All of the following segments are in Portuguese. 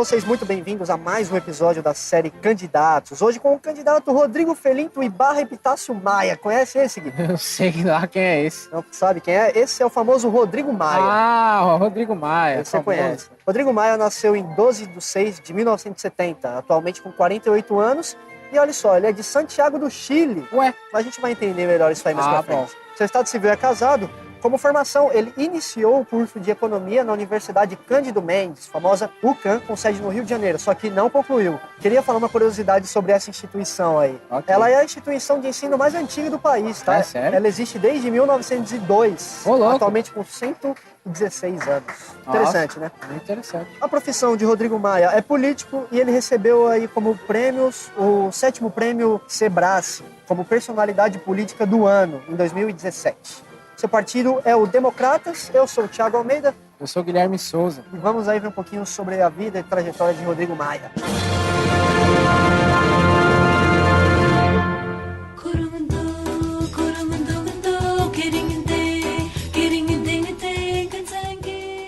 vocês muito bem-vindos a mais um episódio da série Candidatos. Hoje com o candidato Rodrigo Felinto Ibarra Epitácio Maia. Conhece esse, Gui? Eu sei lá quem é esse. Não sabe quem é? Esse é o famoso Rodrigo Maia. Ah, o Rodrigo Maia. Você conhece. Rodrigo Maia nasceu em 12 de 6 de 1970, atualmente com 48 anos. E olha só, ele é de Santiago do Chile. Ué? A gente vai entender melhor isso aí mais pra frente. Seu estado civil é casado. Como formação, ele iniciou o curso de Economia na Universidade Cândido Mendes, famosa UCAM, com sede no Rio de Janeiro, só que não concluiu. Queria falar uma curiosidade sobre essa instituição aí. Okay. Ela é a instituição de ensino mais antiga do país, tá? É sério? Ela existe desde 1902, atualmente com 116 anos. Nossa, interessante, né? Muito interessante. A profissão de Rodrigo Maia é político e ele recebeu aí como prêmios o 7º prêmio Sebrae, como personalidade política do ano, em 2017. Seu partido é o Democratas, eu sou o Thiago Almeida. Eu sou o Guilherme Souza. E vamos aí ver um pouquinho sobre a vida e trajetória de Rodrigo Maia.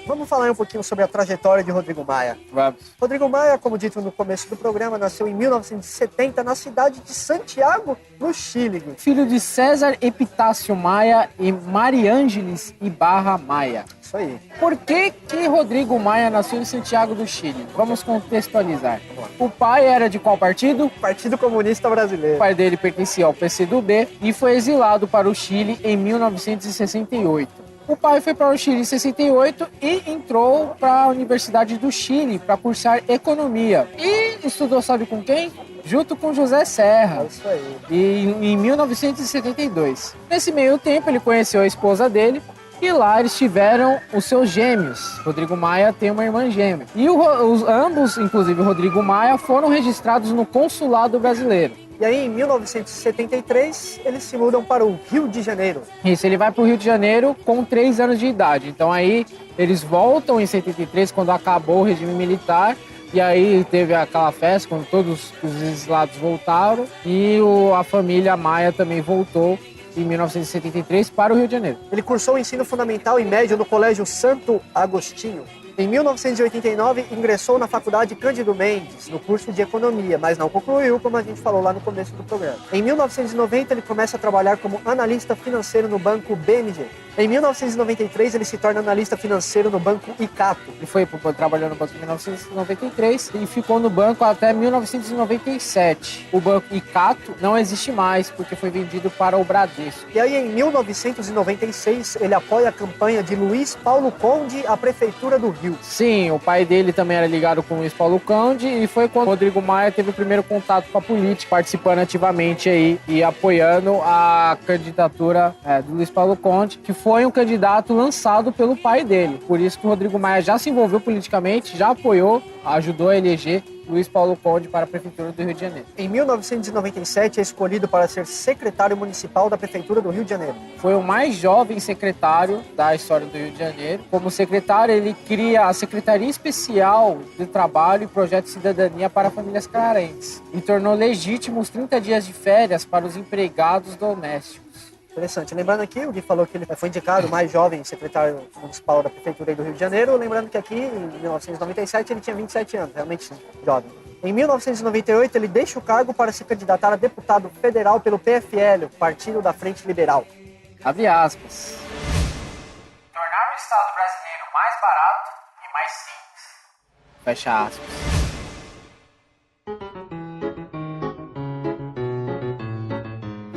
Vamos falar um pouquinho sobre a trajetória de Rodrigo Maia. Vamos. Rodrigo Maia, como dito no começo do programa, nasceu em 1970 na cidade de Santiago, no Chile. Filho de César Epitácio Maia e Mariângeles Ibarra Maia. Isso aí. Por que Rodrigo Maia nasceu em Santiago do Chile? Vamos contextualizar. O pai era de qual partido? Partido Comunista Brasileiro. O pai dele pertencia ao PCdoB e foi exilado para o Chile em 1968. O pai foi para o Chile em 68 e entrou para a Universidade do Chile para cursar economia. E estudou, sabe com quem? Junto com José Serra. É isso aí. Em 1972. Nesse meio tempo, ele conheceu a esposa dele e lá eles tiveram os seus gêmeos. Rodrigo Maia tem uma irmã gêmea. E ambos, inclusive o Rodrigo Maia, foram registrados no Consulado Brasileiro. E aí, em 1973, eles se mudam para o Rio de Janeiro. Isso, ele vai para o Rio de Janeiro com 3 anos de idade. Então aí, eles voltam em 73, quando acabou o regime militar. E aí teve aquela festa, quando todos os exilados voltaram. E a família Maia também voltou em 1973 para o Rio de Janeiro. Ele cursou o ensino fundamental e médio no Colégio Santo Agostinho. Em 1989, ingressou na Faculdade Cândido Mendes, no curso de Economia, mas não concluiu, como a gente falou lá no começo do programa. Em 1990, ele começa a trabalhar como analista financeiro no Banco BMG. Em 1993, ele se torna analista financeiro no Banco Icatu. Ele foi trabalhando no banco em 1993 e ficou no banco até 1997. O Banco Icatu não existe mais, porque foi vendido para o Bradesco. E aí, em 1996, ele apoia a campanha de Luiz Paulo Conde à Prefeitura do Rio. Sim, o pai dele também era ligado com o Luiz Paulo Conde e foi quando o Rodrigo Maia teve o primeiro contato com a política, participando ativamente aí e apoiando a candidatura do Luiz Paulo Conde, que foi um candidato lançado pelo pai dele. Por isso que o Rodrigo Maia já se envolveu politicamente, já apoiou, ajudou a eleger Luiz Paulo Conde para a Prefeitura do Rio de Janeiro. Em 1997, é escolhido para ser secretário municipal da Prefeitura do Rio de Janeiro. Foi o mais jovem secretário da história do Rio de Janeiro. Como secretário, ele cria a Secretaria Especial de Trabalho e Projeto de Cidadania para Famílias Carentes e tornou legítimo os 30 dias de férias para os empregados domésticos. Interessante. Lembrando aqui, o Gui falou que ele foi indicado o mais jovem secretário municipal da Prefeitura do Rio de Janeiro. Lembrando que aqui, em 1997, ele tinha 27 anos, realmente jovem. Em 1998, ele deixa o cargo para se candidatar a deputado federal pelo PFL, Partido da Frente Liberal. Abre aspas. Tornar o Estado brasileiro mais barato e mais simples. Fecha aspas.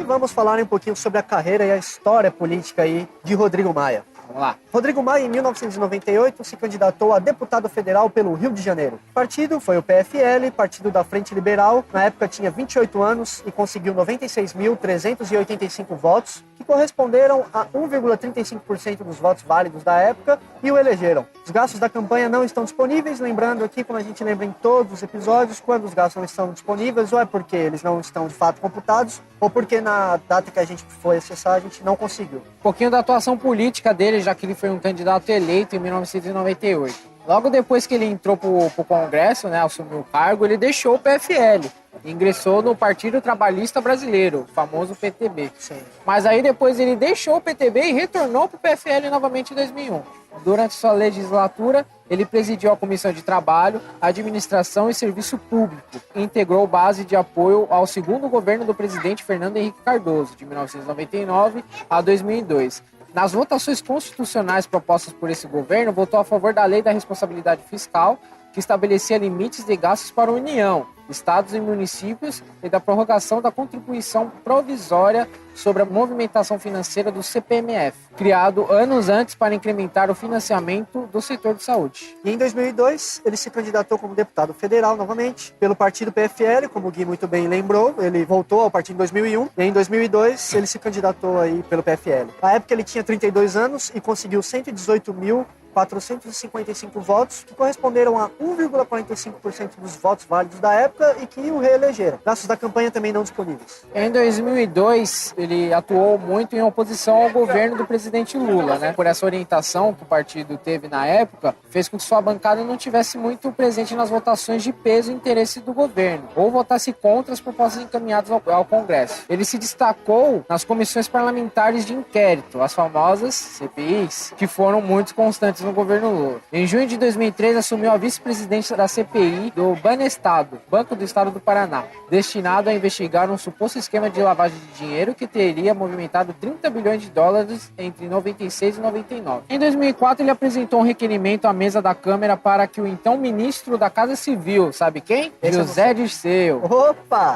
Vamos falar um pouquinho sobre a carreira e a história política aí de Rodrigo Maia. Vamos lá. Rodrigo Maia, em 1998, se candidatou a deputado federal pelo Rio de Janeiro. O partido foi o PFL, Partido da Frente Liberal. Na época tinha 28 anos e conseguiu 96.385 votos, que corresponderam a 1,35% dos votos válidos da época e o elegeram. Os gastos da campanha não estão disponíveis, lembrando aqui, como a gente lembra em todos os episódios, quando os gastos não estão disponíveis, ou é porque eles não estão de fato computados, ou porque na data que a gente foi acessar, a gente não conseguiu. Um pouquinho da atuação política dele, já que ele foi um candidato eleito em 1998. Logo depois que ele entrou para o Congresso, né, assumiu o cargo, ele deixou o PFL. Ingressou no Partido Trabalhista Brasileiro, o famoso PTB. Sim. Mas aí depois ele deixou o PTB e retornou para o PFL novamente em 2001. Durante sua legislatura, ele presidiu a Comissão de Trabalho, Administração e Serviço Público e integrou base de apoio ao segundo governo do presidente Fernando Henrique Cardoso, de 1999 a 2002. Nas votações constitucionais propostas por esse governo, votou a favor da Lei da Responsabilidade Fiscal, que estabelecia limites de gastos para a União, estados e municípios e da prorrogação da contribuição provisória sobre a movimentação financeira do CPMF, criado anos antes para incrementar o financiamento do setor de saúde. E em 2002, ele se candidatou como deputado federal novamente pelo partido PFL, como o Gui muito bem lembrou, ele voltou ao partido em 2001, e em 2002 ele se candidatou aí pelo PFL. Na época ele tinha 32 anos e conseguiu 118.455 votos, que corresponderam a 1,45% dos votos válidos da época e que o reelegeram. Gastos da campanha também não disponíveis. Em 2002, ele atuou muito em oposição ao governo do presidente Lula, né? Por essa orientação que o partido teve na época, fez com que sua bancada não tivesse muito presente nas votações de peso e interesse do governo, ou votasse contra as propostas encaminhadas ao Congresso. Ele se destacou nas comissões parlamentares de inquérito, as famosas CPIs, que foram muito constantes no governo Lula. Em junho de 2003, assumiu a vice-presidência da CPI do Banestado, Banco do Estado do Paraná, destinado a investigar um suposto esquema de lavagem de dinheiro que teria movimentado 30 bilhões de dólares entre 96 e 99. Em 2004, ele apresentou um requerimento à mesa da Câmara para que o então ministro da Casa Civil, sabe quem? José Dirceu,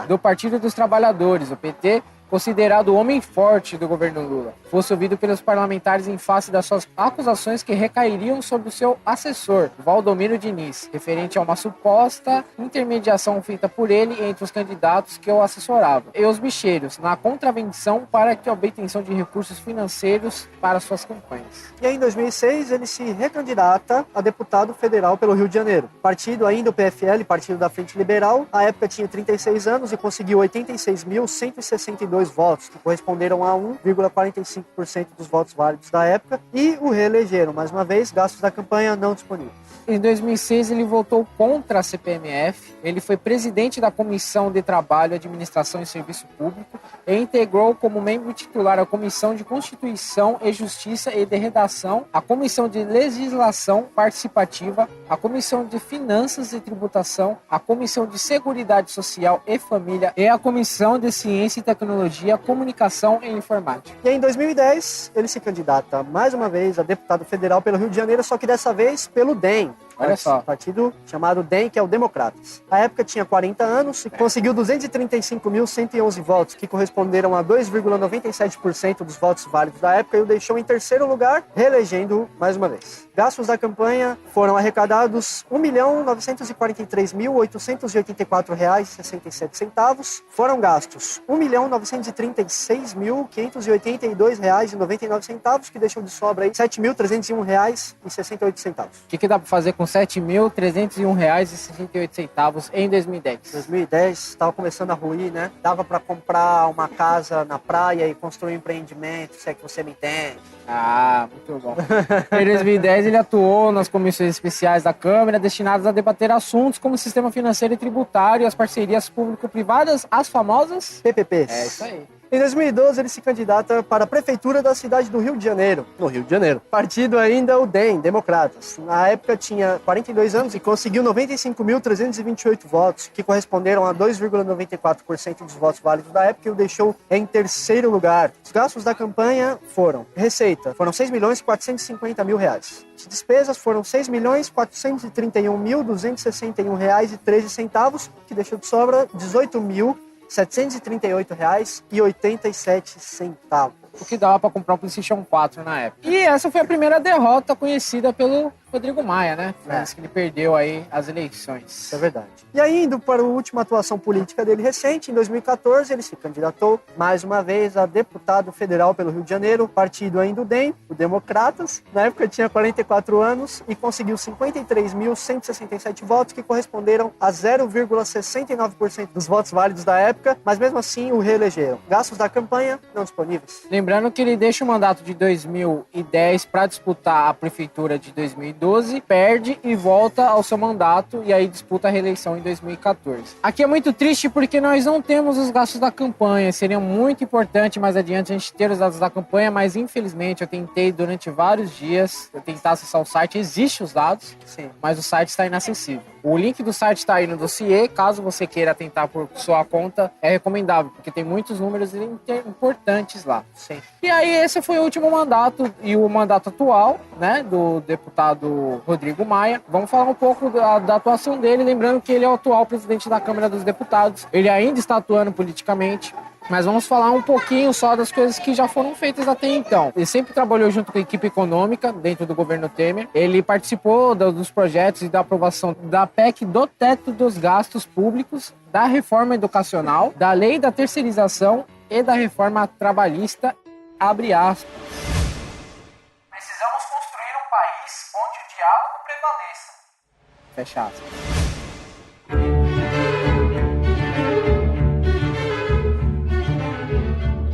do Partido dos Trabalhadores, o PT, considerado o homem forte do governo Lula, fosse ouvido pelos parlamentares em face das suas acusações que recairiam sobre o seu assessor, Valdomiro Diniz, referente a uma suposta intermediação feita por ele entre os candidatos que o assessoravam e os bicheiros, na contravenção para que a obtenção de recursos financeiros para suas campanhas. E aí, em 2006, ele se recandidata a deputado federal pelo Rio de Janeiro. Partido ainda o PFL, Partido da Frente Liberal, à época tinha 36 anos e conseguiu 86.162 votos, que corresponderam a 1,45% dos votos válidos da época, e o reelegeram. Mais uma vez, gastos da campanha não disponíveis. Em 2006, ele votou contra a CPMF, ele foi presidente da Comissão de Trabalho, Administração e Serviço Público e integrou como membro titular a Comissão de Constituição e Justiça e de Redação, a Comissão de Legislação Participativa, a Comissão de Finanças e Tributação, a Comissão de Seguridade Social e Família e a Comissão de Ciência e Tecnologia, Comunicação e Informática. E em 2010, ele se candidata mais uma vez a deputado federal pelo Rio de Janeiro, só que dessa vez pelo DEM. Olha só. Partido chamado DEM, que é o Democratas. Na época tinha 40 anos e conseguiu 235.111 votos, que corresponderam a 2,97% dos votos válidos da época e o deixou em terceiro lugar, reelegendo mais uma vez. Gastos da campanha foram arrecadados R$ 1.943.884,67. Foram gastos R$ 1.936.582,99, que deixou de sobra aí R$ 7.301,68. O que dá para fazer com R$ 7.301,68 em 2010? 2010 estava começando a ruir, né? Dava para comprar uma casa na praia e construir um empreendimento, se é que você me entende. Ah, muito bom. Em 2010, ele atuou nas comissões especiais da Câmara destinadas a debater assuntos como o sistema financeiro e tributário, as parcerias público-privadas, as famosas PPPs. É isso aí. Em 2012, ele se candidata para a prefeitura da cidade do Rio de Janeiro, no Rio de Janeiro. Partido ainda o DEM, Democratas. Na época tinha 42 anos e conseguiu 95.328 votos, que corresponderam a 2,94% dos votos válidos da época e o deixou em terceiro lugar. Os gastos da campanha foram: receita, foram R$ 6.450.000. Despesas foram R$ 6.431.261,13, que deixou de sobra R$ 18.738,87. O que dava para comprar um PlayStation 4 na época. E essa foi a primeira derrota conhecida pelo Rodrigo Maia, né? Parece que ele perdeu aí as eleições. Isso é verdade. E aí, indo para a última atuação política dele recente, em 2014, ele se candidatou mais uma vez a deputado federal pelo Rio de Janeiro, partido ainda o DEM, o Democratas. Na época tinha 44 anos e conseguiu 53.167 votos, que corresponderam a 0,69% dos votos válidos da época, mas mesmo assim o reelegeram. Gastos da campanha não disponíveis. Lembrando que ele deixa o mandato de 2010 para disputar a prefeitura de 2012 2012, perde e volta ao seu mandato e aí disputa a reeleição em 2014. Aqui é muito triste porque nós não temos os gastos da campanha. Seria muito importante mais adiante a gente ter os dados da campanha, mas infelizmente eu tentei durante vários dias, eu tentar acessar o site, existem os dados, sim, mas o site está inacessível. O link do site está aí no dossiê, caso você queira tentar por sua conta, é recomendável, porque tem muitos números importantes lá. Sim. E aí esse foi o último mandato e o mandato atual, né, do deputado Rodrigo Maia. Vamos falar um pouco da atuação dele, lembrando que ele é o atual presidente da Câmara dos Deputados, ele ainda está atuando politicamente. Mas vamos falar um pouquinho só das coisas que já foram feitas até então. Ele sempre trabalhou junto com a equipe econômica dentro do governo Temer. Ele participou dos projetos e da aprovação da PEC do teto dos gastos públicos, da reforma educacional, da lei da terceirização e da reforma trabalhista, abre aspas. Precisamos construir um país onde o diálogo prevaleça. Fecha aspas.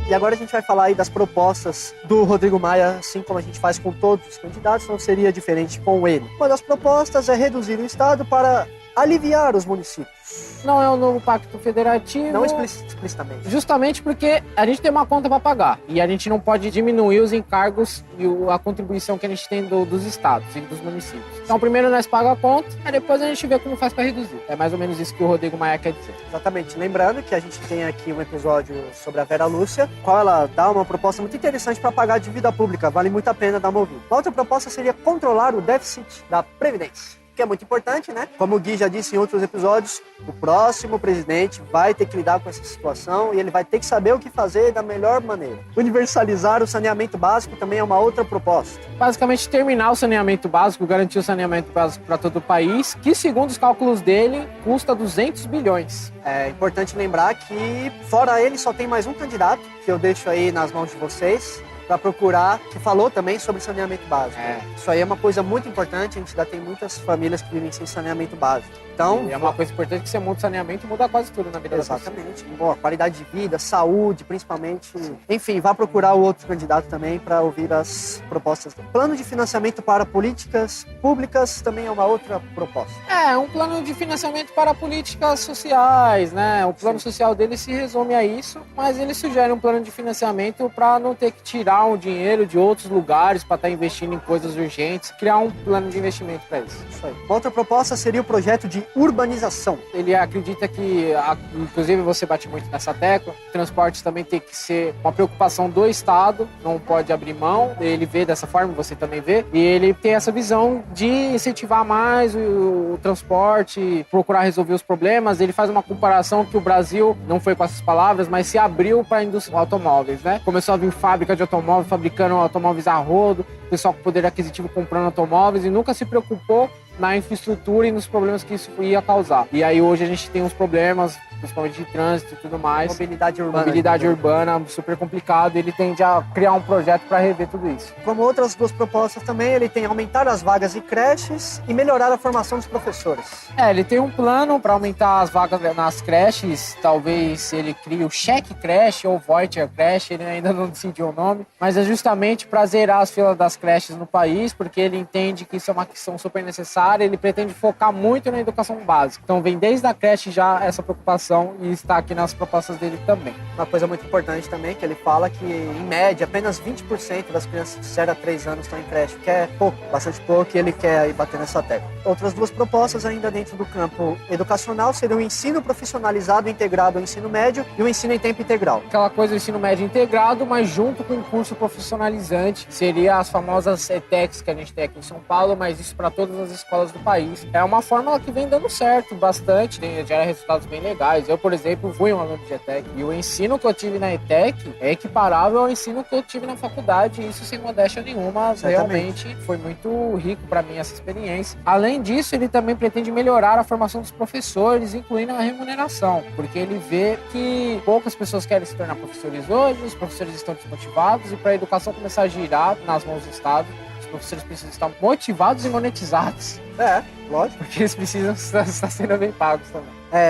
E agora a gente vai falar aí das propostas do Rodrigo Maia, assim como a gente faz com todos os candidatos, não seria diferente com ele. Uma das propostas é reduzir o Estado para aliviar os municípios. Não é um novo pacto federativo. Não explicitamente. Justamente porque a gente tem uma conta para pagar e a gente não pode diminuir os encargos e a contribuição que a gente tem dos estados e dos municípios. Então primeiro nós pagamos a conta, e depois a gente vê como faz para reduzir. É mais ou menos isso que o Rodrigo Maia quer dizer. Exatamente. Lembrando que a gente tem aqui um episódio sobre a Vera Lúcia, qual ela dá uma proposta muito interessante para pagar a dívida pública. Vale muito a pena dar uma ouvida. A outra proposta seria controlar o déficit da Previdência, que é muito importante, né? Como o Gui já disse em outros episódios, o próximo presidente vai ter que lidar com essa situação e ele vai ter que saber o que fazer da melhor maneira. Universalizar o saneamento básico também é uma outra proposta. Basicamente, terminar o saneamento básico, garantir o saneamento básico para todo o país, que, segundo os cálculos dele, custa 200 bilhões. É importante lembrar que, fora ele, só tem mais um candidato, que eu deixo aí nas mãos de vocês, para procurar, que falou também sobre saneamento básico. Isso aí é uma coisa muito importante, a gente ainda tem muitas famílias que vivem sem saneamento básico. Então, e é uma coisa importante que você muda o saneamento e muda quase tudo na vida. Exatamente. Bom, qualidade de vida, saúde, principalmente. Enfim, vá procurar o outro candidato também para ouvir as propostas dele. Plano de financiamento para políticas públicas também é uma outra proposta. É, um plano de financiamento para políticas sociais, né? O plano social dele se resume a isso, mas ele sugere um plano de financiamento para não ter que tirar um dinheiro de outros lugares para estar investindo em coisas urgentes, criar um plano de investimento para isso. Isso aí. Outra proposta seria o projeto de urbanização. Ele acredita que, inclusive você bate muito nessa tecla, transportes também tem que ser uma preocupação do Estado, não pode abrir mão, ele vê dessa forma, você também vê, e ele tem essa visão de incentivar mais o transporte, procurar resolver os problemas. Ele faz uma comparação que o Brasil, não foi com essas palavras, mas se abriu para a indústria automóveis, né? Começou a vir fábrica de automóveis, fabricando automóveis a rodo, pessoal com poder aquisitivo comprando automóveis e nunca se preocupou na infraestrutura e nos problemas que isso ia causar. E aí hoje a gente tem uns problemas, principalmente de trânsito e tudo mais. Mobilidade urbana, super complicado. Ele tende a criar um projeto para rever tudo isso. Como outras duas propostas também, ele tem aumentar as vagas em creches e melhorar a formação dos professores. Ele tem um plano para aumentar as vagas nas creches. Talvez ele crie o cheque creche ou voucher creche, ele ainda não decidiu o nome. Mas é justamente para zerar as filas das creches no país, porque ele entende que isso é uma questão super necessária. Ele pretende focar muito na educação básica. Então vem desde a creche já essa preocupação e está aqui nas propostas dele também. Uma coisa muito importante também, que ele fala que, em média, apenas 20% das crianças de 0 a 3 anos estão em creche, que é pouco, bastante pouco, e ele quer aí bater nessa tecla. Outras duas propostas ainda dentro do campo educacional seriam o ensino profissionalizado integrado ao ensino médio e o ensino em tempo integral. Aquela coisa do ensino médio integrado, mas junto com um curso profissionalizante, seria as famosas ETECs que a gente tem aqui em São Paulo, mas isso para todas as escolas do país. É uma fórmula que vem dando certo bastante, gera resultados bem legais. Eu, por exemplo, fui um aluno de ETEC e o ensino que eu tive na ETEC é equiparável ao ensino que eu tive na faculdade, e isso sem modéstia nenhuma. Realmente foi muito rico para mim essa experiência. Além disso, ele também pretende melhorar a formação dos professores, incluindo a remuneração, porque ele vê que poucas pessoas querem se tornar professores hoje, os professores estão desmotivados, e para a educação começar a girar nas mãos do Estado, os professores precisam estar motivados e monetizados. Lógico. Porque eles precisam estar sendo bem pagos também.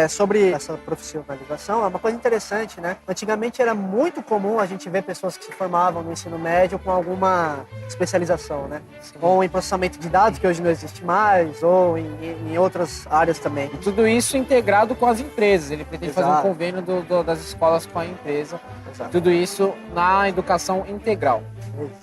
Sobre essa profissionalização, é uma coisa interessante, né? Antigamente era muito comum a gente ver pessoas que se formavam no ensino médio com alguma especialização, né? Sim. Ou em processamento de dados, que hoje não existe mais, ou em outras áreas também. E tudo isso integrado com as empresas. Ele pretende fazer um Exato. convênio das escolas com a empresa. Exato. Tudo isso na educação integral.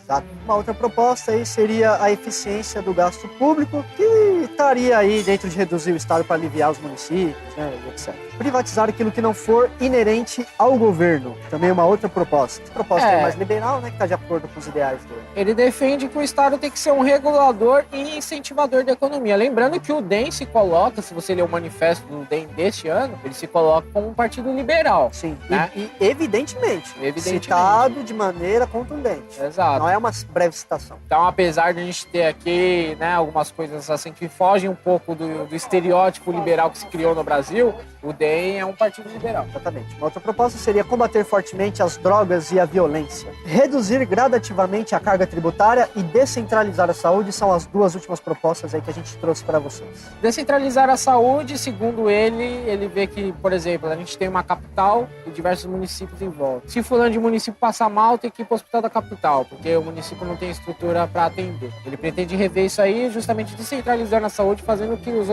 Exato. Uma outra proposta aí seria a eficiência do gasto público, que estaria aí dentro de reduzir o Estado para aliviar os municípios, né, etc. Privatizar aquilo que não for inerente ao governo. Também uma outra proposta. Proposta aí mais liberal, né, que está de acordo com os ideais dele. Ele defende que o Estado tem que ser um regulador e incentivador da economia. Lembrando que o DEM se coloca, se você ler o manifesto do DEM deste ano, ele se coloca como um partido liberal. Sim, né? e evidentemente, Evidentemente. citado de maneira contundente. Exato. Não é uma breve citação. Então, apesar de a gente ter aqui, né, algumas coisas assim que fogem um pouco do estereótipo liberal que se criou no Brasil, o DEM é um partido liberal. Exatamente. Uma outra proposta seria combater fortemente as drogas e a violência. Reduzir gradativamente a carga tributária e descentralizar a saúde são as duas últimas propostas aí que a gente trouxe para vocês. Descentralizar a saúde, segundo ele vê que, por exemplo, a gente tem uma capital e diversos municípios em volta. Se fulano de município passar mal, tem que ir para o hospital da capital, porque o município não tem estrutura para atender. Ele pretende rever isso aí, justamente descentralizando a saúde, fazendo que os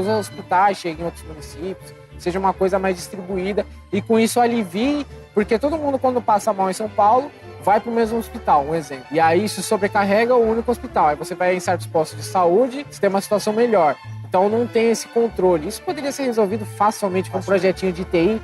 hospitais cheguem em outros municípios, seja uma coisa mais distribuída e com isso alivie, porque todo mundo quando passa mal em São Paulo vai para o mesmo hospital, um exemplo. E aí isso sobrecarrega o único hospital. Aí você vai em certos postos de saúde, você tem uma situação melhor. Então não tem esse controle. Isso poderia ser resolvido facilmente com um projetinho de TI.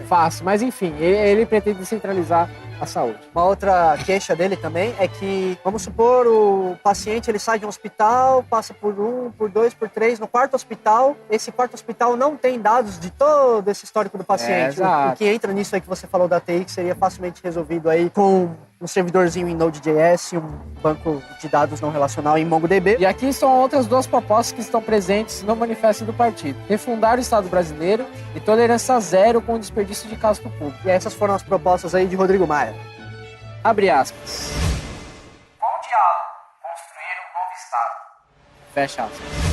Fácil. Mas enfim, ele pretende descentralizar a saúde. Uma outra queixa dele também é que, vamos supor, o paciente ele sai de um hospital, passa por 1, por 2, por 3, no quarto hospital, esse quarto hospital não tem dados de todo esse histórico do paciente. O que entra nisso aí que você falou da TI, que seria facilmente resolvido aí com um servidorzinho em Node.js, um banco de dados não relacional em MongoDB. E aqui são outras duas propostas que estão presentes no manifesto do partido. Refundar o Estado brasileiro e tolerância zero com o desperdício de gasto público. E essas foram as propostas aí de Rodrigo Maia. Abre aspas. Com o diálogo, construir um novo Estado. Fecha aspas.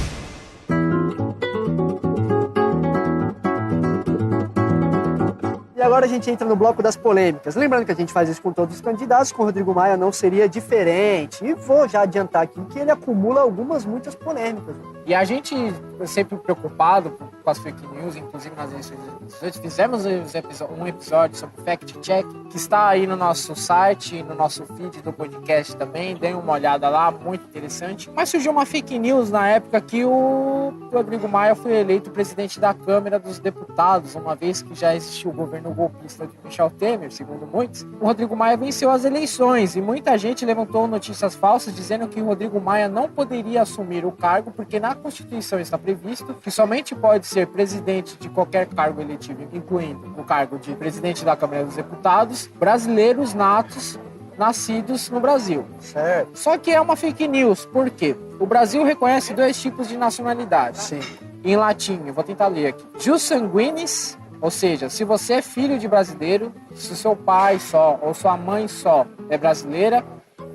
E agora a gente entra no bloco das polêmicas. Lembrando que a gente faz isso com todos os candidatos, com o Rodrigo Maia não seria diferente. E vou já adiantar aqui que ele acumula muitas polêmicas. E a gente, sempre preocupado com as fake news, inclusive nas eleições de 2018, fizemos um episódio sobre Fact Check, que está aí no nosso site, no nosso feed do podcast também. Deem uma olhada lá, muito interessante. Mas surgiu uma fake news na época que o Rodrigo Maia foi eleito presidente da Câmara dos Deputados, uma vez que já existiu o governo golpista de Michel Temer, segundo muitos. O Rodrigo Maia venceu as eleições e muita gente levantou notícias falsas dizendo que o Rodrigo Maia não poderia assumir o cargo porque na Constituição está previsto que somente pode ser presidente de qualquer cargo eletivo, incluindo o cargo de presidente da Câmara dos Deputados, brasileiros natos nascidos no Brasil. Certo. Só que é uma fake news, por quê? O Brasil reconhece dois tipos de nacionalidade. Sim. Em latim, eu vou tentar ler aqui. Jus sanguinis, ou seja, se você é filho de brasileiro, se seu pai só ou sua mãe só é brasileira,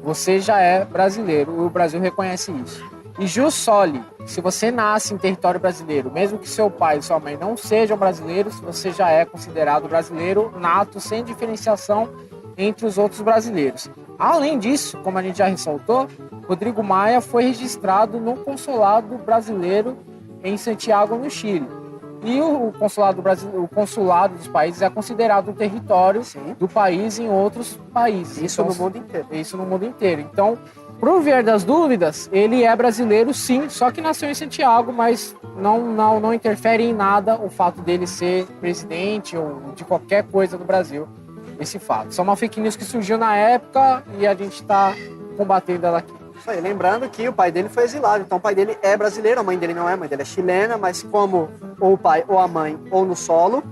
você já é brasileiro. O Brasil reconhece isso. E jus soli, se você nasce em território brasileiro, mesmo que seu pai e sua mãe não sejam brasileiros, você já é considerado brasileiro nato, sem diferenciação entre os outros brasileiros. Além disso, como a gente já ressaltou, Rodrigo Maia foi registrado no consulado brasileiro em Santiago, no Chile. E o consulado dos países é considerado um território do país em outros países. Isso no mundo inteiro. Isso no mundo inteiro. Então, pro vier das dúvidas, ele é brasileiro sim, só que nasceu em Santiago, mas não interfere em nada o fato dele ser presidente ou de qualquer coisa no Brasil, esse fato. Só uma fake news que surgiu na época e a gente está combatendo ela aqui. Isso aí, lembrando que o pai dele foi exilado, então o pai dele é brasileiro, a mãe dele não é, a mãe dele é chilena, mas como ou o pai ou a mãe ou no solo,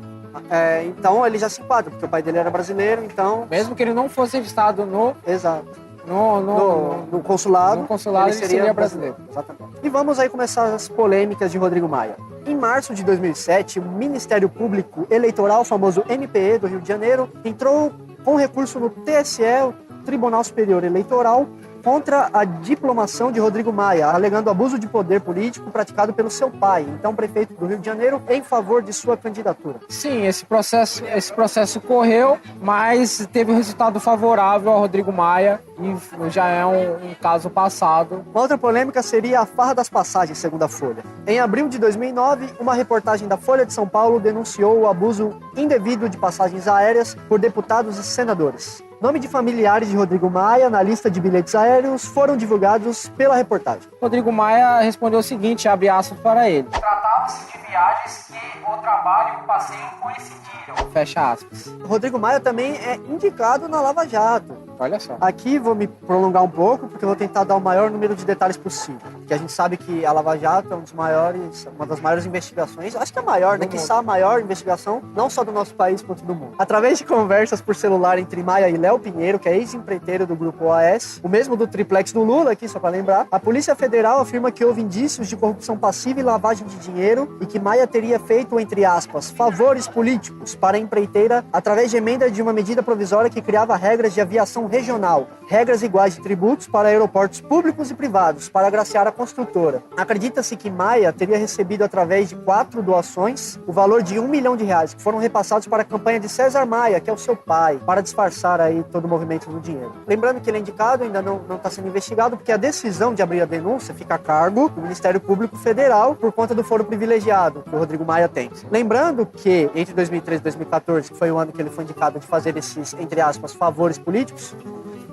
então ele já se enquadra, porque o pai dele era brasileiro, então... Mesmo que ele não fosse registrado no... Exato. No consulado, ele seria brasileiro. Exatamente. E vamos aí começar as polêmicas de Rodrigo Maia. Em março de 2007, o Ministério Público Eleitoral, o famoso MPE do Rio de Janeiro, entrou com recurso no TSE, o Tribunal Superior Eleitoral, contra a diplomação de Rodrigo Maia, alegando abuso de poder político praticado pelo seu pai, então prefeito do Rio de Janeiro, em favor de sua candidatura. Sim, esse processo correu, mas teve um resultado favorável ao Rodrigo Maia e já é um caso passado. Uma outra polêmica seria a farra das passagens, segundo a Folha. Em abril de 2009, uma reportagem da Folha de São Paulo denunciou o abuso indevido de passagens aéreas por deputados e senadores. Nome de familiares de Rodrigo Maia na lista de bilhetes aéreos foram divulgados pela reportagem. Rodrigo Maia respondeu o seguinte, abre aspas para ele. Tratava-se de viagens que o trabalho e o passeio coincidiram. Fecha aspas. Rodrigo Maia também é indicado na Lava Jato. Olha só. Aqui vou me prolongar um pouco, porque eu vou tentar dar o maior número de detalhes possível. Porque a gente sabe que a Lava Jato é uma das maiores investigações, acho que é a maior, né? Quiçá a maior investigação, não só do nosso país, quanto do mundo. Através de conversas por celular entre Maia e Léo Pinheiro, que é ex-empreiteiro do Grupo OAS, o mesmo do triplex do Lula, aqui só para lembrar, a Polícia Federal afirma que houve indícios de corrupção passiva e lavagem de dinheiro e que Maia teria feito, entre aspas, favores políticos para a empreiteira através de emenda de uma medida provisória que criava regras de aviação regional, regras iguais de tributos para aeroportos públicos e privados, para agraciar a construtora. Acredita-se que Maia teria recebido, através de 4 doações, o valor de R$1 milhão, que foram repassados para a campanha de César Maia, que é o seu pai, para disfarçar aí todo o movimento do dinheiro. Lembrando que ele é indicado, ainda não está sendo investigado, porque a decisão de abrir a denúncia fica a cargo do Ministério Público Federal por conta do foro privilegiado que o Rodrigo Maia tem. Lembrando que entre 2013 e 2014, que foi o ano que ele foi indicado de fazer esses, entre aspas, favores políticos,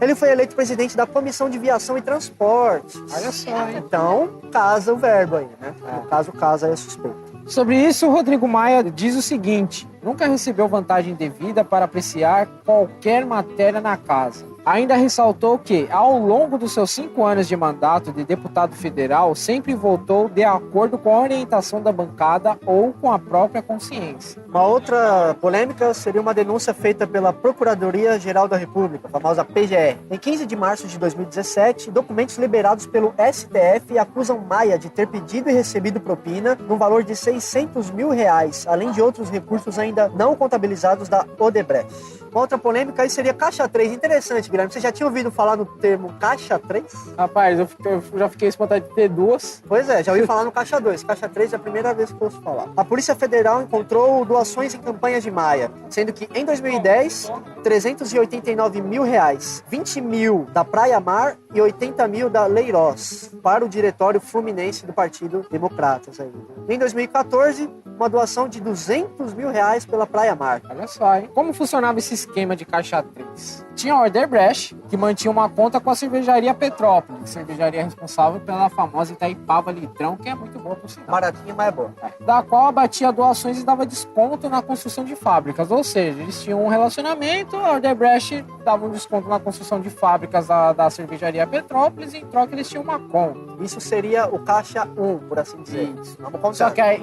ele foi eleito presidente da Comissão de Viação e Transportes. Olha só, hein? Então, casa o verbo aí, né? No caso, casa é suspeito. Sobre isso, o Rodrigo Maia diz o seguinte: nunca recebeu vantagem devida para apreciar qualquer matéria na casa. Ainda ressaltou que, ao longo dos seus 5 anos de mandato de deputado federal, sempre votou de acordo com a orientação da bancada ou com a própria consciência. Uma outra polêmica seria uma denúncia feita pela Procuradoria-Geral da República, a famosa PGR. Em 15 de março de 2017, documentos liberados pelo STF acusam Maia de ter pedido e recebido propina no valor de R$600 mil, além de outros recursos ainda não contabilizados da Odebrecht. Uma outra polêmica aí seria Caixa 3. Interessante, Guilherme. Você já tinha ouvido falar no termo Caixa 3? Rapaz, eu já fiquei espantado de ter 2. Pois é, já ouvi falar no Caixa 2. Caixa 3 é a primeira vez que eu ouço falar. A Polícia Federal encontrou doações em campanhas de Maia, sendo que em 2010, R$389 mil, 20 mil da Praia Mar e 80 mil da Leirós, para o Diretório Fluminense do Partido Democratas. Aí. Em 2014, uma doação de R$200 mil pela Praia Mar. Olha só, hein? Como funcionava esse esquema de Caixa 3? Tinha a Odebrecht, que mantinha uma conta com a cervejaria Petrópolis, cervejaria responsável pela famosa Itaipava Litrão, que é muito boa por sinal. Baratinha, mas é boa. Da qual abatia doações e dava desconto na construção de fábricas. Ou seja, eles tinham um relacionamento, a Odebrecht dava um desconto na construção de fábricas da cervejaria Petrópolis e em troca eles tinham uma conta. Isso seria o Caixa 1, por assim dizer. Isso. Vamos contar. Só que aí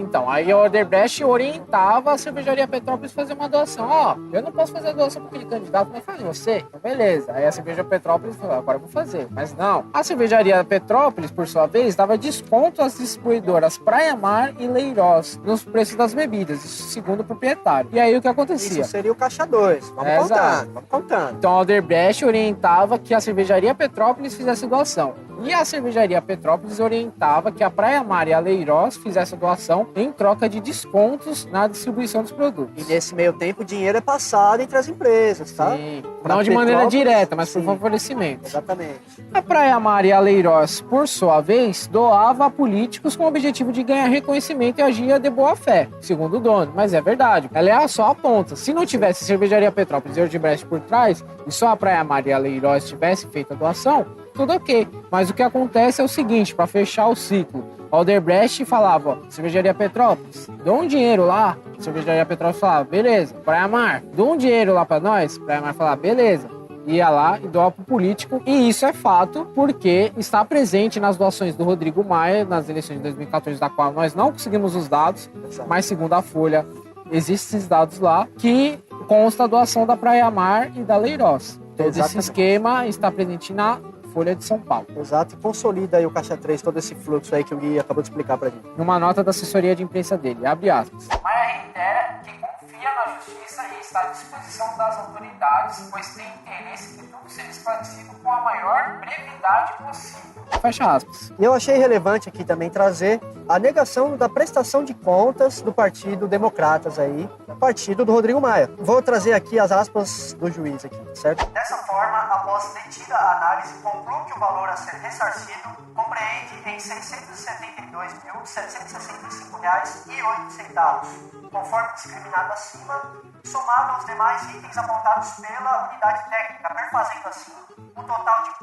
a Odebrecht orientava a cervejaria Petrópolis a fazer uma doação. Eu não posso fazer a doação para aquele candidato, mas faz você. Então, beleza. Aí a cerveja Petrópolis falou, agora eu vou fazer. Mas não. A cervejaria Petrópolis, por sua vez, dava desconto às distribuidoras Praia Mar e Leirós nos preços das bebidas, isso segundo o proprietário. E aí o que acontecia? Isso seria o Caixa 2. Vamos contando. Então a Odebrecht orientava que a cervejaria Petrópolis fizesse doação. E a cervejaria Petrópolis orientava que a Praia Mar e a Leirós fizessem doação em troca de descontos na distribuição dos produtos. E nesse meio tempo o dinheiro é passado entre as empresas, tá? Sim. Não de maneira direta, mas por favorecimento. Exatamente. A Praia Mar e a Leirós, por sua vez, doava a políticos com o objetivo de ganhar reconhecimento e agia de boa fé, segundo o dono. Mas é verdade, ela é só a ponta. Se não tivesse cervejaria Petrópolis e Odebrecht por trás, e só a Praia Mar e a Leirós tivesse feito a doação, tudo ok. Mas o que acontece é o seguinte, para fechar o ciclo, a Odebrecht falava, cervejaria Petrópolis, dá um dinheiro lá. A cervejaria Petrópolis falava, beleza. Praia Mar, dá um dinheiro lá para nós. Praia Mar falava, beleza. Ia lá e doa pro político. E isso é fato, porque está presente nas doações do Rodrigo Maia nas eleições de 2014, da qual nós não conseguimos os dados, mas segundo a Folha, existem esses dados lá, que consta a doação da Praia Mar e da Leirós. Todo esse esquema está presente na Folha de São Paulo. Exato, e consolida aí o Caixa 3, todo esse fluxo aí que o Gui acabou de explicar pra gente. Numa nota da assessoria de imprensa dele, abre aspas. Maia reitera que confia na justiça e está à disposição das autoridades, pois tem interesse que tudo seja esclarecido com a maior brevidade possível. Fecha aspas. E eu achei relevante aqui também trazer a negação da prestação de contas do Partido Democratas aí, partido do Rodrigo Maia. Vou trazer aqui as aspas do juiz aqui, certo? Dessa forma, após detida a análise, concluo que o valor a ser ressarcido compreende em R$ 672.765,08, conforme discriminado acima, somado aos demais itens apontados pela unidade técnica, perfazendo assim um total de R$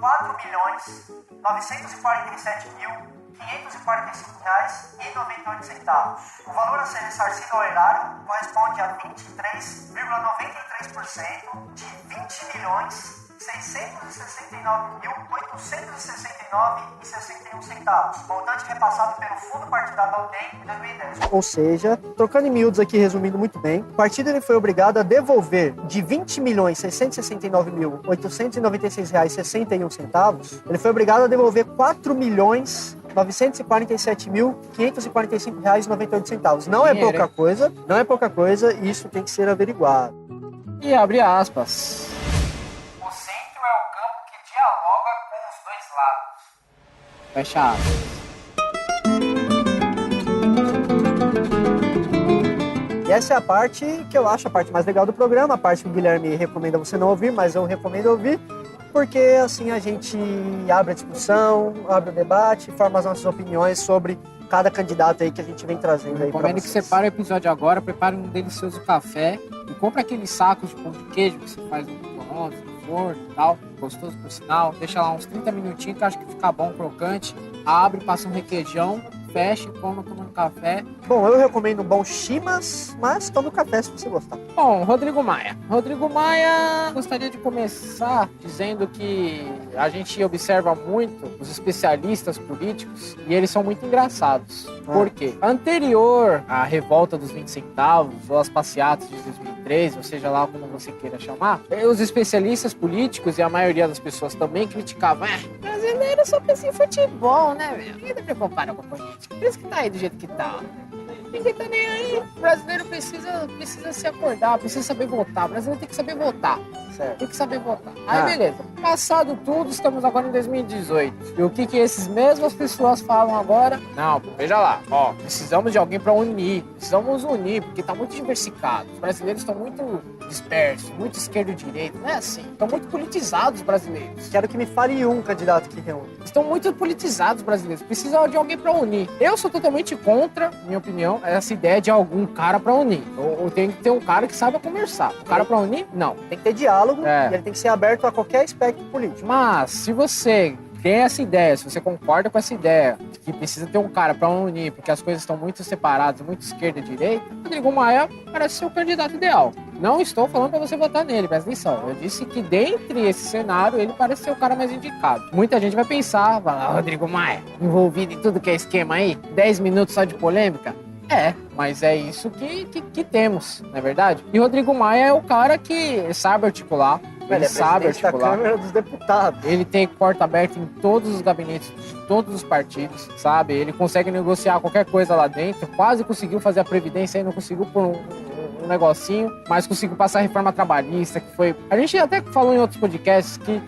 4.947.545,98. O valor a ser ressarcido ao erário corresponde a 23,93% de R$ 20.669.869,61, montante repassado pelo Fundo Partidário da UDEM em 2010. Ou seja, trocando em miúdos aqui, resumindo muito bem, o partido ele foi obrigado a devolver de R$ 20.669.896,61, ele foi obrigado a devolver R$ 4.947.545,98. Não é pouca coisa, não é pouca coisa, e isso tem que ser averiguado. E abre aspas. O centro é o campo que dialoga com os dois lados. Fecha aspas. E essa é a parte que eu acho a parte mais legal do programa, a parte que o Guilherme recomenda você não ouvir, mas eu recomendo ouvir, porque assim a gente abre a discussão, abre o debate, forma as nossas opiniões sobre cada candidato aí que a gente vem trazendo aí pra vocês. Recomendo que você pare o episódio agora, prepare um delicioso café e compre aqueles sacos de pão de queijo que você faz no micro-ondas, no forno e tal, gostoso por sinal. Deixa lá uns 30 minutinhos que eu acho que fica bom, crocante. Abre, passa um requeijão, fecha, toma um café. Bom, eu recomendo um bom chimas, mas tome o café se você gostar. Bom, Rodrigo Maia. Rodrigo Maia, gostaria de começar dizendo que a gente observa muito os especialistas políticos e eles são muito engraçados. Por quê? Anterior à revolta dos 20 centavos ou às passeatas de 2013, ou seja lá como você queira chamar, os especialistas políticos e a maioria das pessoas também criticavam, brasileiro só pensa em futebol, né, velho? Ninguém tá preocupado com a política. Por isso que tá aí do jeito que tá. Ninguém tá nem aí. O brasileiro precisa se acordar, precisa saber votar. O brasileiro tem que saber votar. Certo. Tem que saber votar. Aí, beleza. Passado tudo, estamos agora em 2018. E o que essas mesmas pessoas falam agora? Não, veja lá. Ó, precisamos de alguém pra unir. Precisamos unir, porque tá muito diversificado. Os brasileiros estão muito dispersos, muito esquerdo e direito. Não é assim. Estão muito politizados os brasileiros. Quero que me fale um candidato que reúne. Estão muito politizados os brasileiros. Precisam de alguém pra unir. Eu sou totalmente contra, minha opinião, essa ideia de algum cara pra unir. Ou tem que ter um cara que saiba conversar. Um cara pra unir? Não. Tem que ter diálogo e ele tem que ser aberto a qualquer espectro político. Mas, se você tem essa ideia, se você concorda com essa ideia de que precisa ter um cara pra unir, porque as coisas estão muito separadas, muito esquerda e direita, Rodrigo Maia parece ser o candidato ideal. Não estou falando pra você votar nele, presta atenção. Eu disse que dentre esse cenário, ele parece ser o cara mais indicado. Muita gente vai pensar, vai lá, Rodrigo Maia, envolvido em tudo que é esquema aí, 10 minutos só de polêmica. Mas é isso que temos, não é verdade? E Rodrigo Maia é o cara que sabe articular. Ele sabe articular. Da Câmara dos Deputados. Ele tem porta aberta em todos os gabinetes de todos os partidos, sabe? Ele consegue negociar qualquer coisa lá dentro. Quase conseguiu fazer a Previdência, aí não conseguiu por um negocinho, mas conseguiu passar a reforma trabalhista, que foi... A gente até falou em outros podcasts que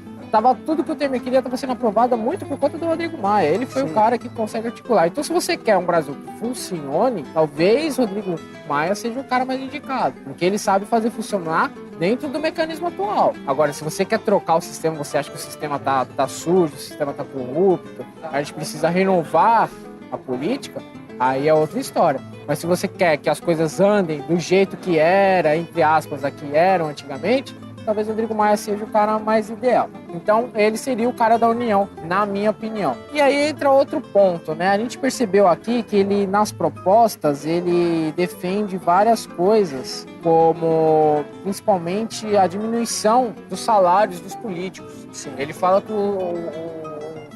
tudo que o Temer queria estava sendo aprovado muito por conta do Rodrigo Maia. Ele foi o cara que consegue articular. Então, se você quer um Brasil que funcione, talvez Rodrigo Maia seja o cara mais indicado, porque ele sabe fazer funcionar dentro do mecanismo atual. Agora, se você quer trocar o sistema, você acha que o sistema tá sujo, o sistema tá corrupto, a gente precisa renovar a política, aí é outra história. Mas se você quer que as coisas andem do jeito que era, entre aspas, aqui eram antigamente, talvez o Rodrigo Maia seja o cara mais ideal. Então, ele seria o cara da união, na minha opinião. E aí entra outro ponto, né? A gente percebeu aqui que ele, nas propostas, ele defende várias coisas, como principalmente a diminuição dos salários dos políticos. Sim. Ele fala que o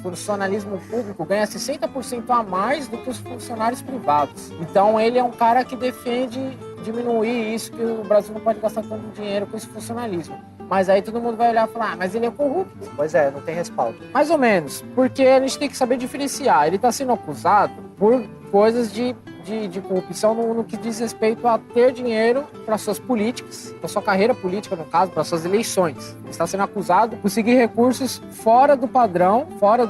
funcionalismo público ganha 60% a mais do que os funcionários privados. Então, ele é um cara que defende diminuir isso, que o Brasil não pode gastar tanto dinheiro com esse funcionalismo. Mas aí todo mundo vai olhar e falar, mas ele é corrupto. Pois é, não tem respaldo. Mais ou menos, porque a gente tem que saber diferenciar. Ele está sendo acusado por coisas de de corrupção no que diz respeito a ter dinheiro para suas políticas, para sua carreira política, no caso, para suas eleições. Ele está sendo acusado de conseguir recursos fora do padrão, fora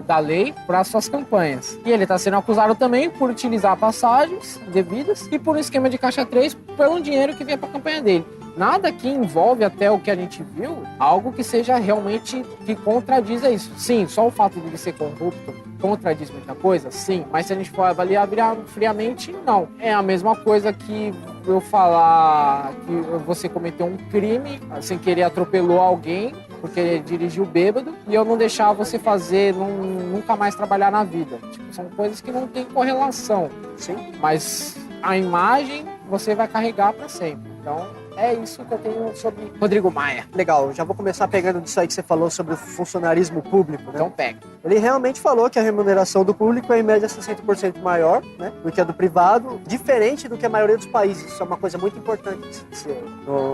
da lei, para suas campanhas. E ele está sendo acusado também por utilizar passagens devidas e por um esquema de caixa 3 pelo dinheiro que vinha para a campanha dele. Nada que envolve, até o que a gente viu, algo que seja realmente que contradiza isso. Sim, só o fato de ele ser corrupto contradiz muita coisa, sim, mas se a gente for avaliar friamente, não. É a mesma coisa que eu falar que você cometeu um crime, sem querer atropelou alguém, porque ele dirigiu bêbado, e eu não deixar você fazer, nunca mais trabalhar na vida. Tipo, são coisas que não têm correlação, sim, mas a imagem você vai carregar para sempre. Então, é isso que eu tenho sobre Rodrigo Maia. Legal, já vou começar pegando disso aí que você falou sobre o funcionarismo público, né? Então pega. Ele realmente falou que a remuneração do público é em média 60% maior, né, do que a do privado, diferente do que a maioria dos países. Isso é uma coisa muito importante de se dizer.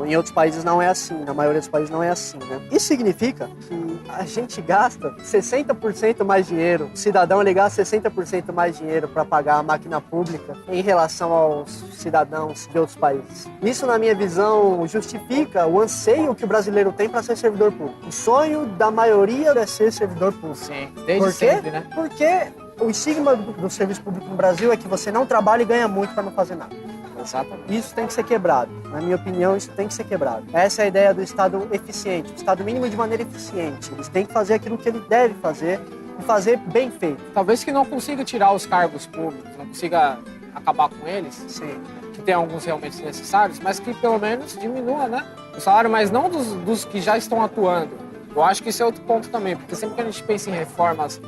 Em outros países não é assim, na maioria dos países não é assim, né? Isso significa que a gente gasta 60% mais dinheiro, o cidadão ele gasta 60% mais dinheiro para pagar a máquina pública em relação aos cidadãos de outros países. Isso, na minha visão, justifica o anseio que o brasileiro tem para ser servidor público. O sonho da maioria é ser servidor público. Sim, desde sempre, né? Porque o estigma do serviço público no Brasil é que você não trabalha e ganha muito para não fazer nada. Exatamente. Isso tem que ser quebrado. Na minha opinião, isso tem que ser quebrado. Essa é a ideia do Estado eficiente, o Estado mínimo de maneira eficiente. Eles têm que fazer aquilo que ele deve fazer e fazer bem feito. Talvez que não consiga tirar os cargos públicos, não consiga acabar com eles. Sim. Que tem alguns realmente necessários, mas que pelo menos diminua, né, o salário, mas não dos que já estão atuando. Eu acho que esse é outro ponto também, porque sempre que a gente pensa em reformas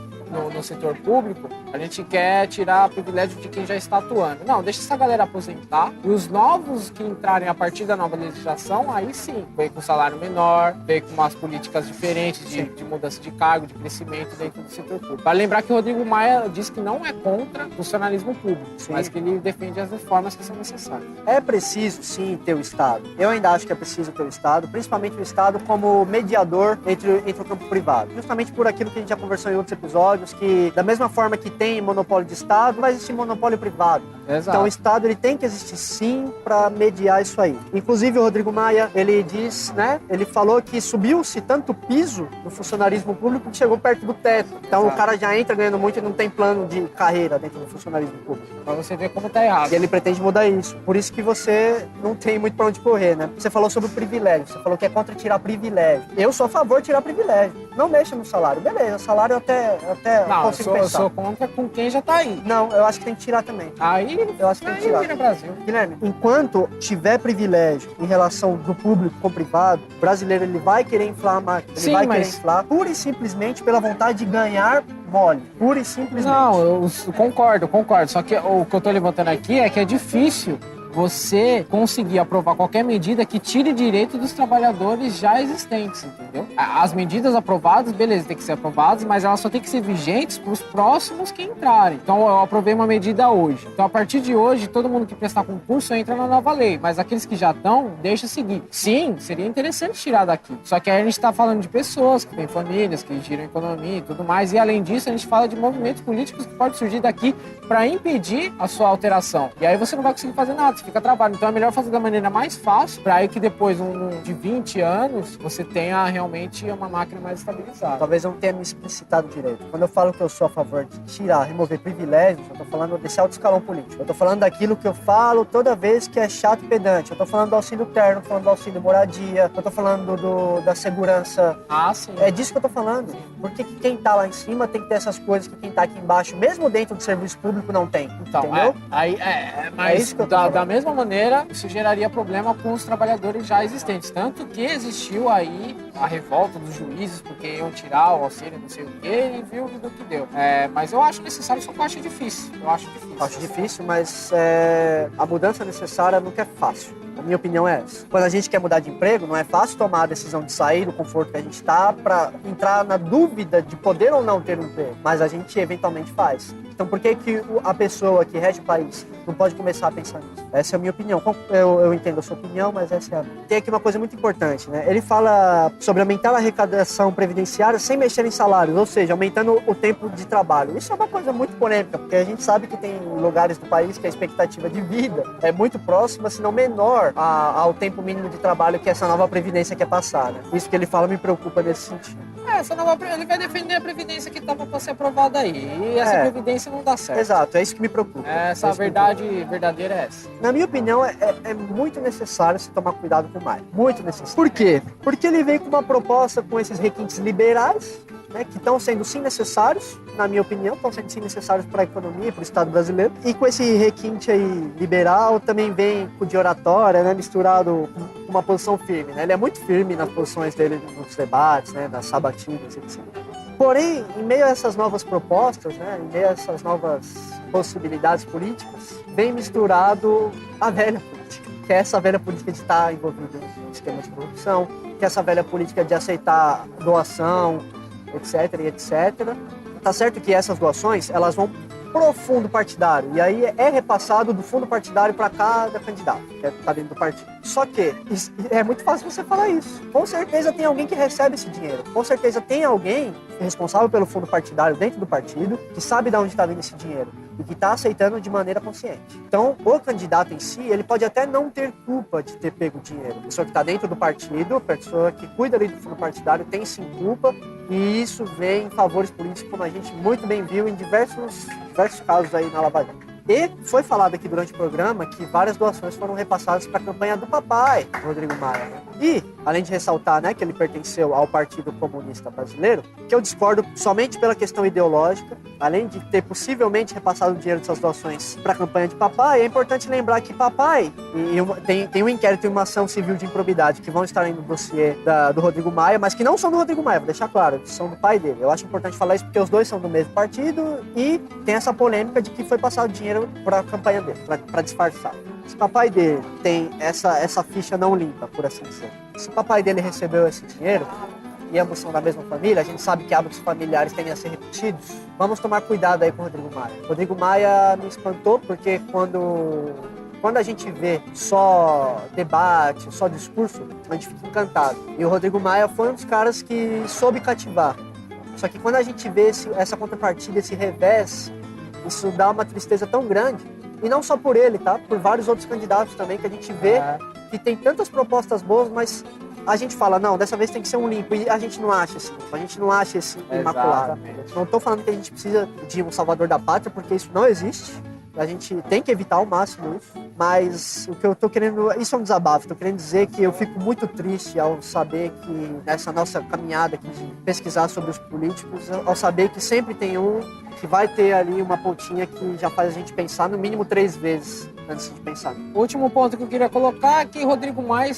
no setor público, a gente quer tirar privilégio de quem já está atuando. Não, deixa essa galera aposentar e os novos que entrarem a partir da nova legislação, aí sim, vem com salário menor, vem com umas políticas diferentes de mudança de cargo, de crescimento dentro do setor público. Para lembrar que o Rodrigo Maia diz que não é contra o funcionalismo público, sim, mas que ele defende as reformas que são necessárias. É preciso, sim, ter o Estado. Eu ainda acho que é preciso ter o Estado, principalmente o Estado como mediador entre o campo privado. Justamente por aquilo que a gente já conversou em outros episódios, que da mesma forma que tem monopólio de Estado, vai existir monopólio privado. Exato. Então o Estado ele tem que existir sim para mediar isso aí. Inclusive o Rodrigo Maia, ele diz, né, ele falou que subiu-se tanto o piso do funcionarismo público que chegou perto do teto. Então exato, o cara já entra ganhando muito e não tem plano de carreira dentro do funcionalismo público. Pra você ver como tá errado. E ele pretende mudar isso. Por isso que você não tem muito pra onde correr, né? Você falou sobre o privilégio, você falou que é contra tirar privilégio. Eu sou a favor de tirar privilégio. Não mexa no salário. Beleza, o salário até não, consigo pensar. Eu sou contra com quem já tá aí. Não, eu acho que tem que tirar também. Aí eu acho que tem que tirar. Vira Brasil. Guilherme, enquanto tiver privilégio em relação do público com o privado, o brasileiro ele vai querer inflar a máquina. Ele vai querer inflar pura e simplesmente pela vontade de ganhar mole. Pura e simplesmente. Não, eu concordo. Só que o que eu tô levantando aqui é que é difícil você conseguir aprovar qualquer medida que tire direito dos trabalhadores já existentes, entendeu? As medidas aprovadas, beleza, tem que ser aprovadas, mas elas só tem que ser vigentes para os próximos que entrarem. Então, eu aprovei uma medida hoje. Então, a partir de hoje, todo mundo que prestar concurso entra na nova lei, mas aqueles que já estão, deixa seguir. Sim, seria interessante tirar daqui. Só que aí a gente está falando de pessoas que têm famílias, que giram a economia e tudo mais, e além disso, a gente fala de movimentos políticos que podem surgir daqui para impedir a sua alteração. E aí você não vai conseguir fazer nada, fica travado. Então é melhor fazer da maneira mais fácil, para aí que depois de 20 anos você tenha realmente uma máquina mais estabilizada. Talvez eu não tenha me explicitado direito. Quando eu falo que eu sou a favor de tirar, remover privilégios, eu tô falando desse alto escalão político. Eu tô falando daquilo que eu falo toda vez que é chato e pedante. Eu tô falando do auxílio terno, tô falando do auxílio moradia, eu tô falando da segurança. Ah, sim. É disso que eu tô falando. Porque quem tá lá em cima tem que ter essas coisas que quem tá aqui embaixo, mesmo dentro do serviço público, não tem. Então, entendeu? Mas isso que eu tô da mesma maneira, isso geraria problema com os trabalhadores já existentes. Tanto que existiu aí a revolta dos juízes, porque iam tirar o auxílio, não sei o quê, e viu do que deu. Mas eu acho necessário, só que eu acho difícil. Eu acho difícil, mas a mudança necessária nunca é fácil. A minha opinião é essa. Quando a gente quer mudar de emprego, não é fácil tomar a decisão de sair do conforto que a gente está para entrar na dúvida de poder ou não ter um emprego. Mas a gente eventualmente faz. Então por que a pessoa que rege o país não pode começar a pensar nisso? Essa é a minha opinião. Eu entendo a sua opinião, mas essa é a minha. Tem aqui uma coisa muito importante, né? Ele fala sobre aumentar a arrecadação previdenciária sem mexer em salários, ou seja, aumentando o tempo de trabalho. Isso é uma coisa muito polêmica, porque a gente sabe que tem lugares do país que a expectativa de vida é muito próxima, se não menor, ao tempo mínimo de trabalho que essa nova previdência quer passar, né? Isso que ele fala me preocupa nesse sentido. Ele vai defender a previdência que estava para ser aprovada aí. E essa previdência não dá certo. Exato, é isso que me preocupa. Essa verdade verdadeira é essa. Na minha opinião, é muito necessário se tomar cuidado com o Maia. Muito necessário. Por quê? Porque ele vem com uma proposta com esses requintes liberais, né, que estão sendo sim necessários, na minha opinião, estão sendo sim necessários para a economia e para o Estado brasileiro. E com esse requinte aí liberal, também vem de oratória, né, misturado com uma posição firme. Né? Ele é muito firme nas posições dele nos debates, né, nas sabatinas, etc. Porém, em meio a essas novas propostas, né, em meio a essas novas possibilidades políticas, vem misturado a velha política, que é essa velha política de estar envolvido em esquema de corrupção, que é essa velha política de aceitar doação, etc, e etc. Tá certo que essas doações, elas vão pro fundo partidário, e aí é repassado do fundo partidário para cada candidato, que está dentro do partido. Só que é muito fácil você falar isso. Com certeza tem alguém que recebe esse dinheiro. Com certeza tem alguém responsável pelo fundo partidário dentro do partido que sabe de onde está vindo esse dinheiro e que está aceitando de maneira consciente. Então, o candidato em si, ele pode até não ter culpa de ter pego o dinheiro. A pessoa que está dentro do partido, a pessoa que cuida ali do fundo partidário tem sim culpa, e isso vem em favores políticos, como a gente muito bem viu em diversos casos aí na Lava Jato. E foi falado aqui durante o programa que várias doações foram repassadas para a campanha do papai, Rodrigo Maia. Né? E, além de ressaltar, né, que ele pertenceu ao Partido Comunista Brasileiro, que eu discordo somente pela questão ideológica, além de ter possivelmente repassado o dinheiro dessas doações para a campanha de papai, é importante lembrar que papai tem um inquérito e uma ação civil de improbidade que vão estar aí no dossiê do Rodrigo Maia, mas que não são do Rodrigo Maia, vou deixar claro, são do pai dele. Eu acho importante falar isso porque os dois são do mesmo partido e tem essa polêmica de que foi passado dinheiro para a campanha dele, para disfarçar. Se o papai dele tem essa ficha não limpa, por assim dizer, se o papai dele recebeu esse dinheiro e ambos são da mesma família, a gente sabe que hábitos familiares tendem a ser repetidos, vamos tomar cuidado aí com o Rodrigo Maia. Rodrigo Maia me espantou porque quando a gente vê só debate, só discurso, a gente fica encantado. E o Rodrigo Maia foi um dos caras que soube cativar. Só que quando a gente vê essa contrapartida, esse revés, isso dá uma tristeza tão grande. E não só por ele, tá? Por vários outros candidatos também, que a gente vê que tem tantas propostas boas, mas a gente fala, não, dessa vez tem que ser um limpo. E a gente não acha esse limpo, a gente não acha esse imaculado. Não estou falando que a gente precisa de um salvador da pátria, porque isso não existe. A gente tem que evitar ao máximo isso. Mas o que eu tô querendo... Isso é um desabafo. Tô querendo dizer que eu fico muito triste ao saber que nessa nossa caminhada aqui de pesquisar sobre os políticos, ao saber que sempre tem um que vai ter ali uma pontinha que já faz a gente pensar no mínimo 3 vezes antes de pensar. O último ponto que eu queria colocar é que Rodrigo Maia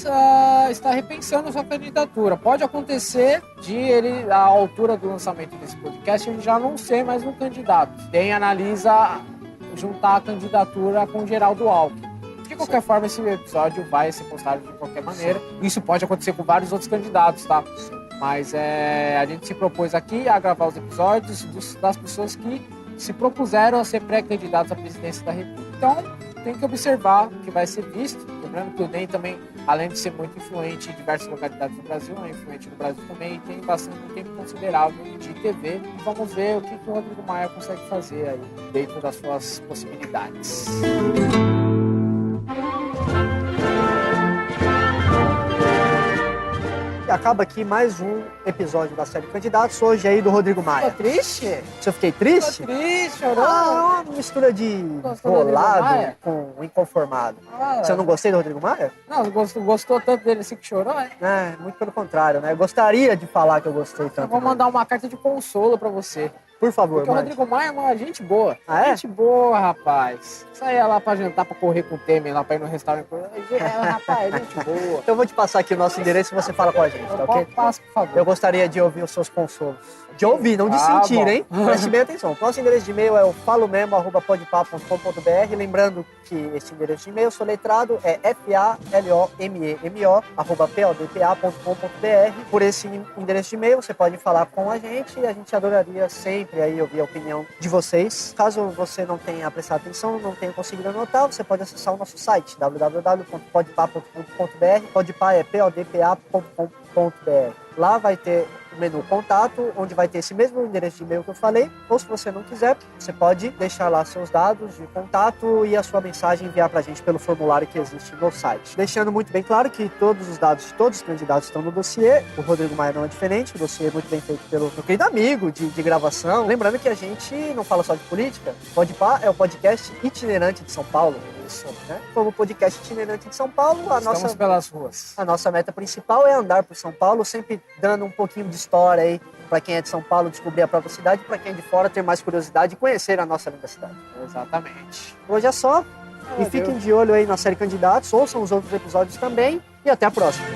está repensando sua candidatura. Pode acontecer de ele, à altura do lançamento desse podcast, ele já não ser mais um candidato. Quem analisa juntar a candidatura com o Geraldo Alckmin. De qualquer forma, esse episódio vai ser postado de qualquer maneira. Isso pode acontecer com vários outros candidatos, tá? Mas a gente se propôs aqui a gravar os episódios das pessoas que se propuseram a ser pré-candidatos à presidência da República. Então, tem que observar o que vai ser visto. Lembrando que o DEM também, além de ser muito influente em diversas localidades do Brasil, é influente no Brasil também e tem bastante um tempo considerável de TV. E vamos ver o que o Rodrigo Maia consegue fazer aí dentro das suas possibilidades. E acaba aqui mais um episódio da série Candidatos, hoje aí do Rodrigo Maia. Ficou triste? Se eu fiquei triste? Ficou triste, chorou? Ah, uma mistura de bolado com inconformado. Você não gostei do Rodrigo Maia? Não, gostou tanto dele assim que chorou, é? É, muito pelo contrário, né? Eu gostaria de falar que eu gostei tanto. Eu vou mandar uma carta de consolo pra você. Por favor, Porque o mande. Rodrigo Maia é uma gente boa. Ah, é? Gente boa, rapaz. Saía lá pra jantar, pra correr com o Temer, lá pra ir no restaurante. Rapaz, gente boa. Então eu vou te passar aqui o nosso endereço e você fala com a gente, tá ok? Passa, por favor. Eu gostaria de ouvir os seus consolos. De ouvir, não de sentir, bom. hein? Preste bem atenção. Nosso endereço de e-mail é o falomemo@podpah.com.br. Lembrando que esse endereço de e-mail soletrado é falomemo@podpa.com.br. Por esse endereço de e-mail você pode falar com a gente e a gente adoraria sempre aí ouvir a opinião de vocês. Caso você não tenha prestado atenção, não tenha conseguido anotar, você pode acessar o nosso site www.podpah.com.br. Podpah é podpa.com.br. Lá vai ter o menu contato, onde vai ter esse mesmo endereço de e-mail que eu falei, ou se você não quiser, você pode deixar lá seus dados de contato e a sua mensagem enviar pra gente pelo formulário que existe no site. Deixando muito bem claro que todos os dados de todos os candidatos estão no dossiê, o Rodrigo Maia não é diferente, o dossiê é muito bem feito pelo meu querido amigo de gravação. Lembrando que a gente não fala só de política, o Podpah é o podcast itinerante de São Paulo. Isso, né? Como podcast itinerante de São Paulo, Estamos pelas ruas. a nossa meta principal é andar por São Paulo, sempre dando um pouquinho de história aí para quem é de São Paulo descobrir a própria cidade, para quem é de fora ter mais curiosidade e conhecer a nossa linda cidade. Exatamente. Hoje é só. E fiquem de olho aí na série Candidatos, ouçam os outros episódios também e até a próxima.